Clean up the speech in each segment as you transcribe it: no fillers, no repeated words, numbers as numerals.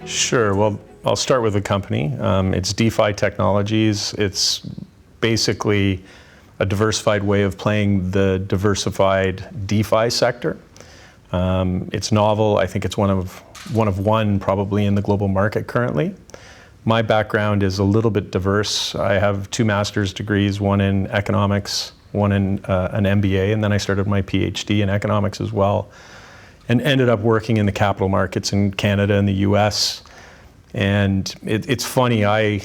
Sure. Well, I'll start with the company. It's DeFi Technologies. It's basically a diversified way of playing the diversified DeFi sector. It's novel. I think it's one of one probably in the global market currently. My background is a little bit diverse. I have 2 master's degrees, one in economics, one in an MBA, and then I started my PhD in economics as well, and ended up working in the capital markets in Canada and the US. And it's funny, I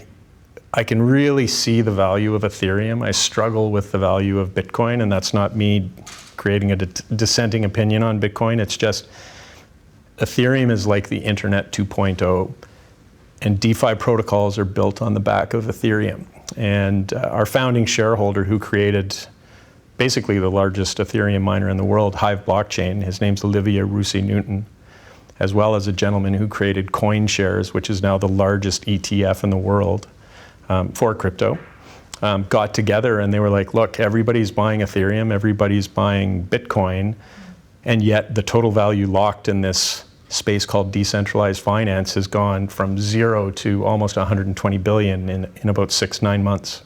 can really see the value of Ethereum. I struggle with the value of Bitcoin, and that's not me creating a dissenting opinion on Bitcoin. It's just Ethereum is like the Internet 2.0, and DeFi protocols are built on the back of Ethereum. And our founding shareholder, who created basically the largest Ethereum miner in the world, Hive Blockchain, his name's Olivier Roussy-Newton, as well as a gentleman who created CoinShares, which is now the largest ETF in the world for crypto, got together and they were like, look, everybody's buying Ethereum, everybody's buying Bitcoin, and yet the total value locked in this space called decentralized finance has gone from 0 to almost 120 billion in about 6-9 months.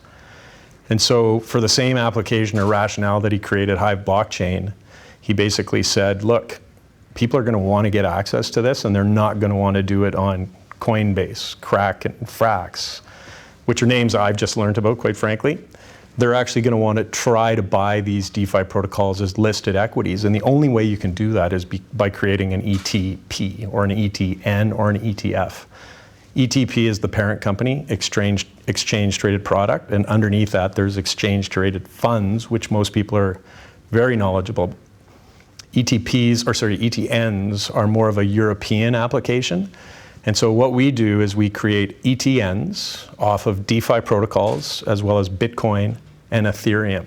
And so for the same application or rationale that he created Hive Blockchain, he basically said, look, people are going to want to get access to this, and they're not going to want to do it on Coinbase, Crack, and Frax, which are names I've just learned about, quite frankly. They're actually going to want to try to buy these DeFi protocols as listed equities. And the only way you can do that is by creating an ETP or an ETN or an ETF. ETP is the parent company, exchange traded product. And underneath that, there's exchange traded funds, which most people are very knowledgeable. ETNs are more of a European application. And so what we do is we create ETNs off of DeFi protocols as well as Bitcoin and Ethereum.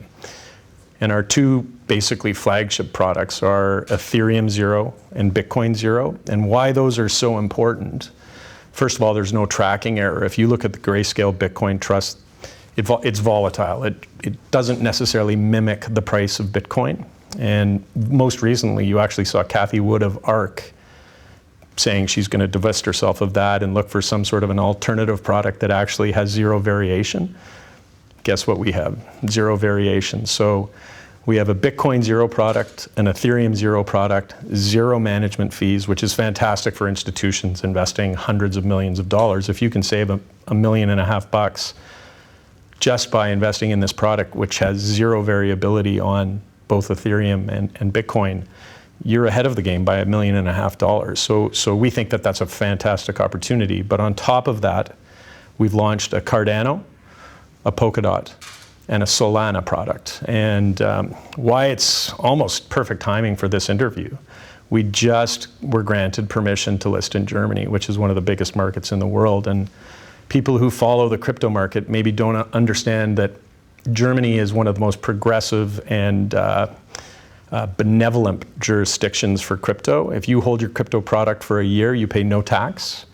And our 2 basically flagship products are Ethereum Zero and Bitcoin Zero. And why those are so important, first of all, there's no tracking error. If you look at the Grayscale Bitcoin Trust, it's volatile. It doesn't necessarily mimic the price of Bitcoin. And most recently, you actually saw Cathie Wood of ARK saying she's going to divest herself of that and look for some sort of an alternative product that actually has 0 variation. Guess what we have? 0 variation. So we have a Bitcoin Zero product, an Ethereum Zero product, 0 management fees, which is fantastic for institutions investing hundreds of millions of dollars. If you can save $1.5 million just by investing in this product, which has 0 variability on both Ethereum and Bitcoin, you're ahead of the game by $1.5 million. So we think that that's a fantastic opportunity. But on top of that, we've launched a Cardano, a Polkadot, and a Solana product. And why it's almost perfect timing for this interview, we just were granted permission to list in Germany, which is one of the biggest markets in the world. And people who follow the crypto market maybe don't understand that Germany is one of the most progressive and benevolent jurisdictions for crypto. If you hold your crypto product for a year, you pay no tax.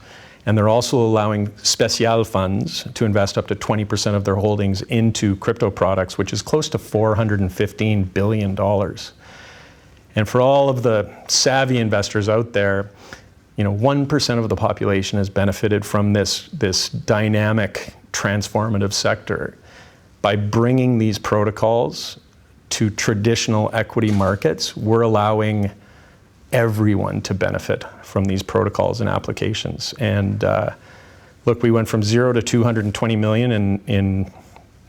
And they're also allowing special funds to invest up to 20% of their holdings into crypto products, which is close to $415 billion. And for all of the savvy investors out there, 1% of the population has benefited from this dynamic, transformative sector. By bringing these protocols to traditional equity markets, we're allowing everyone to benefit from these protocols and applications. And look, we went from 0 to 220 million in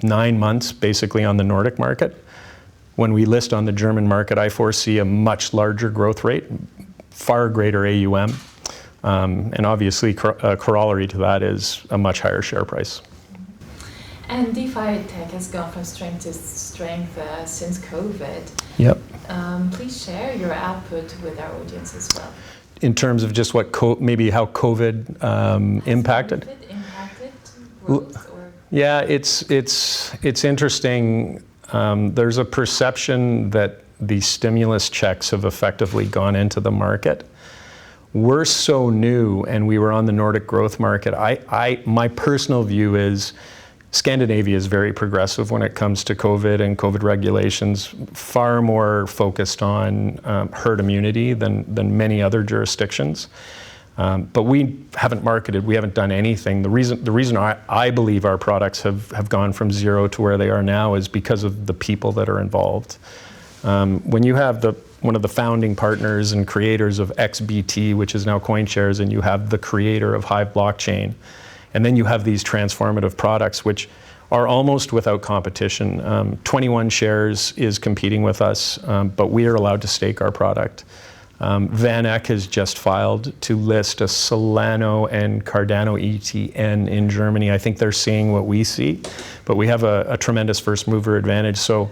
9 months, basically on the Nordic market. When we list on the German market, I foresee a much larger growth rate, far greater AUM. And obviously, a corollary to that is a much higher share price. And DeFi tech has gone from strength to strength since COVID. Yep. Please share your output with our audience as well. In terms of just maybe how COVID impacted? COVID impacted growth? Or? Yeah, it's interesting. There's a perception that the stimulus checks have effectively gone into the market. We're so new, and we were on the Nordic growth market. My personal view is Scandinavia is very progressive when it comes to COVID and COVID regulations, far more focused on herd immunity than many other jurisdictions. But we haven't marketed, we haven't done anything. The reason I believe our products have gone from zero to where they are now is because of the people that are involved. When you have one of the founding partners and creators of XBT, which is now CoinShares, and you have the creator of Hive Blockchain, and then you have these transformative products, which are almost without competition. 21 Shares is competing with us, but we are allowed to stake our product. Van Eck has just filed to list a Solano and Cardano ETN in Germany. I think they're seeing what we see, but we have a tremendous first mover advantage. So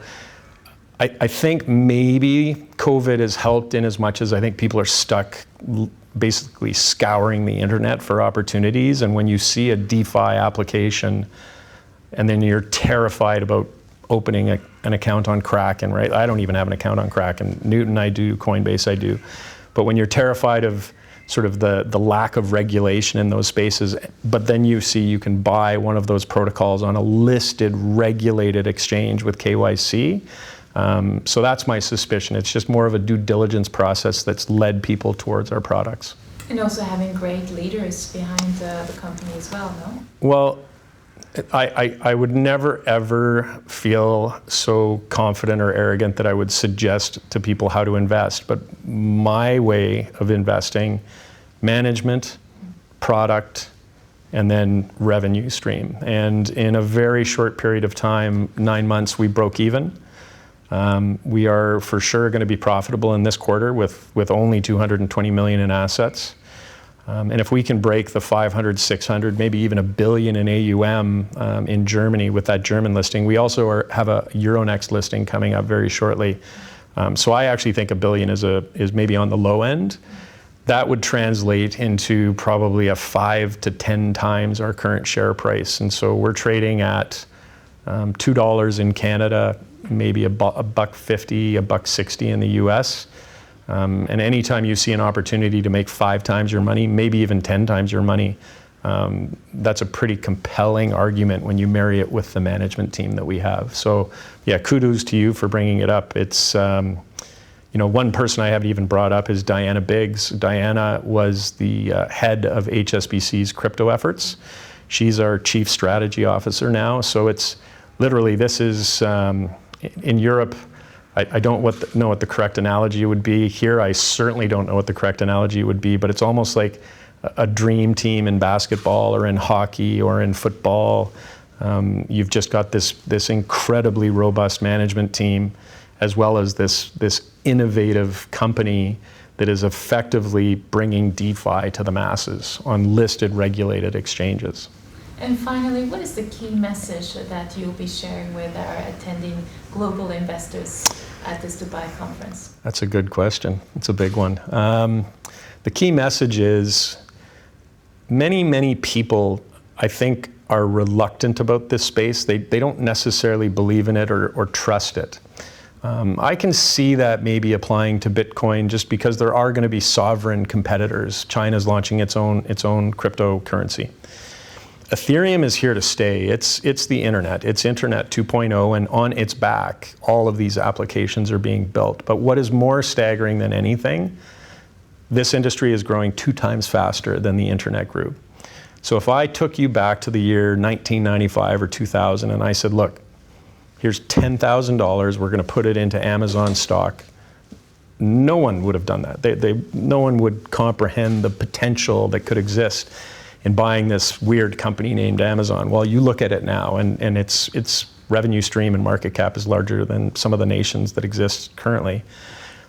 I think maybe COVID has helped in as much as I think people are stuck basically scouring the internet for opportunities. And when you see a DeFi application and then you're terrified about opening an account on Kraken, right? I don't even have an account on Kraken. Newton I do, Coinbase I do. But when you're terrified of sort of the lack of regulation in those spaces, but then you see you can buy one of those protocols on a listed, regulated exchange with KYC. So that's my suspicion. It's just more of a due diligence process that's led people towards our products. And also having great leaders behind the company as well, no? Well, I would never, ever feel so confident or arrogant that I would suggest to people how to invest. But my way of investing, management, product, and then revenue stream. And in a very short period of time, 9 months, we broke even. We are for sure going to be profitable in this quarter with only 220 million in assets. And if we can break the 500, 600, maybe even $1 billion in AUM in Germany with that German listing, we also have a Euronext listing coming up very shortly. So I actually think $1 billion is maybe on the low end. That would translate into probably a 5 to 10 times our current share price. And so we're trading at $2 in Canada, maybe $1.50, $1.60 in the US. And anytime you see an opportunity to make 5 times your money, maybe even 10 times your money, that's a pretty compelling argument when you marry it with the management team that we have. So yeah, kudos to you for bringing it up. It's, one person I haven't even brought up is Diana Biggs. Diana was the head of HSBC's crypto efforts. She's our chief strategy officer now. So it's literally, this is, in Europe, I don't know what the correct analogy would be. Here, I certainly don't know what the correct analogy would be, but it's almost like a dream team in basketball or in hockey or in football. You've just got this incredibly robust management team, as well as this innovative company that is effectively bringing DeFi to the masses on listed, regulated exchanges. And finally, what is the key message that you'll be sharing with our attending global investors at this Dubai conference? That's a good question. It's a big one. The key message is many people, I think, are reluctant about this space. They don't necessarily believe in it or trust it. I can see that maybe applying to Bitcoin just because there are going to be sovereign competitors. China's launching its own cryptocurrency. Ethereum is here to stay. It's the internet. It's Internet 2.0, and on its back, all of these applications are being built. But what is more staggering than anything, this industry is growing 2 times faster than the internet grew. So if I took you back to the year 1995 or 2000 and I said, look, here's $10,000, we're going to put it into Amazon stock, no one would have done that. No one would comprehend the potential that could exist in buying this weird company named Amazon. Well, you look at it now, and its revenue stream and market cap is larger than some of the nations that exist currently.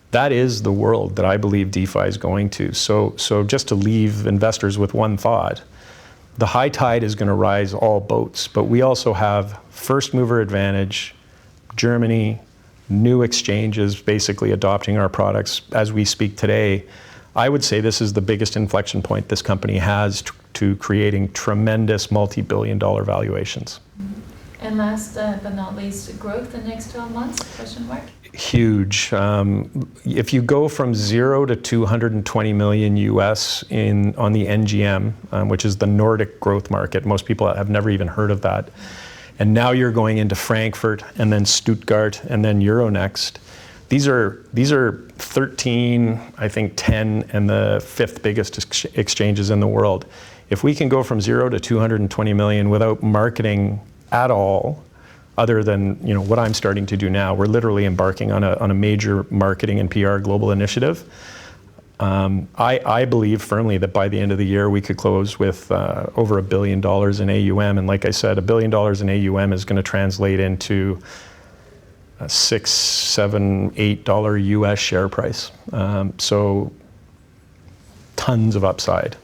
That is the world that I believe DeFi is going to. So just to leave investors with one thought, the high tide is going to rise all boats, but we also have first mover advantage, Germany, new exchanges basically adopting our products as we speak today. I would say this is the biggest inflection point this company has to creating tremendous multi-billion-dollar valuations. And last but not least, growth the next 12 months, question mark? Huge. If you go from 0 to 220 million US on the NGM, which is the Nordic growth market, most people have never even heard of that. And now you're going into Frankfurt and then Stuttgart and then Euronext. these are 13, I think 10, and the 5th biggest exchanges in the world. If we can go from 0 to 220 million without marketing at all, other than what I'm starting to do now, we're literally embarking on a major marketing and PR global initiative. I believe firmly that by the end of the year we could close with over $1 billion in AUM, and like I said, $1 billion in AUM is going to translate into a $6, $7, $8 US share price. So tons of upside.